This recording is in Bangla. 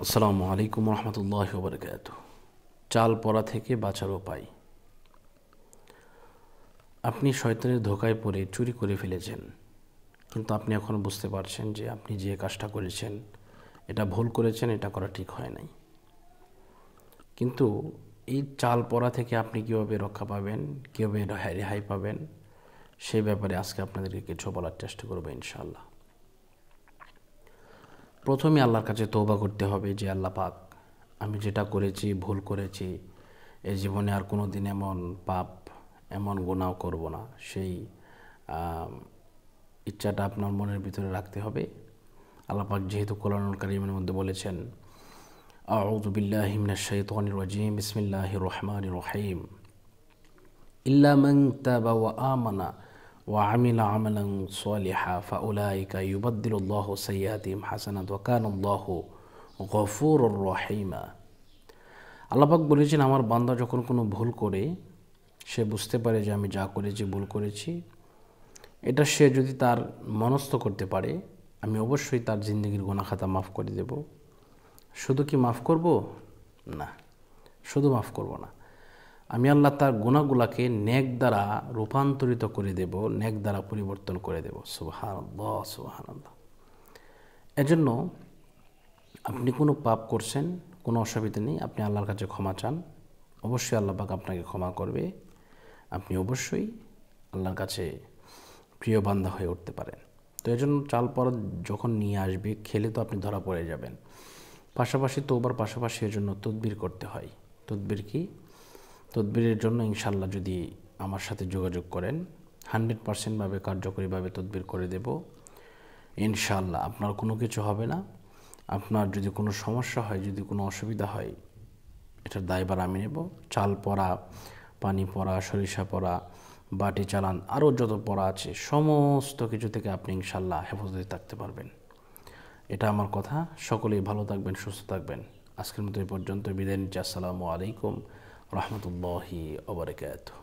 আসসালামু আলাইকুম রহমতুল্লাহি ওয়া বারাকাতুহু। চাল পড়া থেকে বাঁচার উপায়। আপনি শয়তানের ধোঁকায় পড়ে চুরি করে ফেলেছেন, কিন্তু আপনি এখন বুঝতে পারছেন যে আপনি যে কাজটা করেছেন এটা ভুল করেছেন, এটা করা ঠিক হয় নাই। কিন্তু এই চাল পড়া থেকে আপনি কীভাবে রক্ষা পাবেন, কীভাবে রেহাই পাবেন, সেই ব্যাপারে আজকে আপনাদেরকে কিছু বলার চেষ্টা করবো ইনশাআল্লাহ। প্রথমে আল্লাহর কাছে তওবা করতে হবে যে আল্লাহ পাক, আমি যেটা করেছি ভুল করেছি, এই জীবনে আর কোনো দিন এমন পাপ এমন গুনাহ করব না, সেই ইচ্ছাটা আপনার মনের ভিতরে রাখতে হবে। আল্লাহ পাক যেহেতু কোরআনুল কারীমের মধ্যে বলেছেন, আউযু বিল্লাহি মিনাশ শাইতানির রাজিম, বিসমিল্লাহির রহমানির রহিম, ইল্লা মান তাবা ওয়া আমানা ওয়া আমিলা আমালান সালিহা ফাউলাইকা ইউবাদদিলুল্লাহু সাইয়্যাতিহিম হাসানাত ওয়া কানাল্লাহু গফুরুর রহিমা। আল্লাহ পাক বলেছেন, আমার বান্দা যখন কোনো ভুল করে, সে বুঝতে পারে যে আমি যা করেছি ভুল করেছি, এটা সে যদি তার মনস্থ করতে পারে, আমি অবশ্যই তার জিন্দগির গুনাহ খাতা মাফ করে দেব। শুধু কি মাফ করব? না, শুধু মাফ করব না, আমি আল্লাহ তার গুনাহগুলাকে নেক দ্বারা রূপান্তরিত করে দেব, নেক দ্বারা পরিবর্তন করে দেব। সুবহানাল্লাহ, সুবহানাল্লাহ। এজন্য আপনি কোনো পাপ করছেন, কোনো অসুবিধা নেই, আপনি আল্লাহর কাছে ক্ষমা চান, অবশ্যই আল্লাহ পাক আপনাকে ক্ষমা করবে। আপনি অবশ্যই আল্লাহর কাছে প্রিয় বান্দা হয়ে উঠতে পারেন। তো এই জন্য চাল পড়া যখন নিয়ে আসবে, খেলে তো আপনি ধরা পড়ে যাবেন। পাশাপাশি তওবার পাশাপাশি এর জন্য তদবির করতে হয়। তদবির কি? তদবিরের জন্য ইনশাআল্লাহ যদি আমার সাথে যোগাযোগ করেন, 100% কার্যকরীভাবে তদবির করে দেব ইনশাআল্লাহ। আপনার কোনো কিছু হবে না। আপনার যদি কোনো সমস্যা হয়, যদি কোনো অসুবিধা হয়, এটার দায়ভার আমি নেব। চাল পড়া, পানি পড়া, সরিষা পড়া, বাটি চালান, আরও যত পড়া আছে, সমস্ত কিছু থেকে আপনি ইনশাআল্লাহ হেফাজতে থাকতে পারবেন। এটা আমার কথা। সকলেই ভালো থাকবেন, সুস্থ থাকবেন। আজকের মতো এই পর্যন্ত বিদায় নিচ্ছি। আসসালামু আলাইকুম রহমতুল্লাহি ওয়া বারাকাতুহু।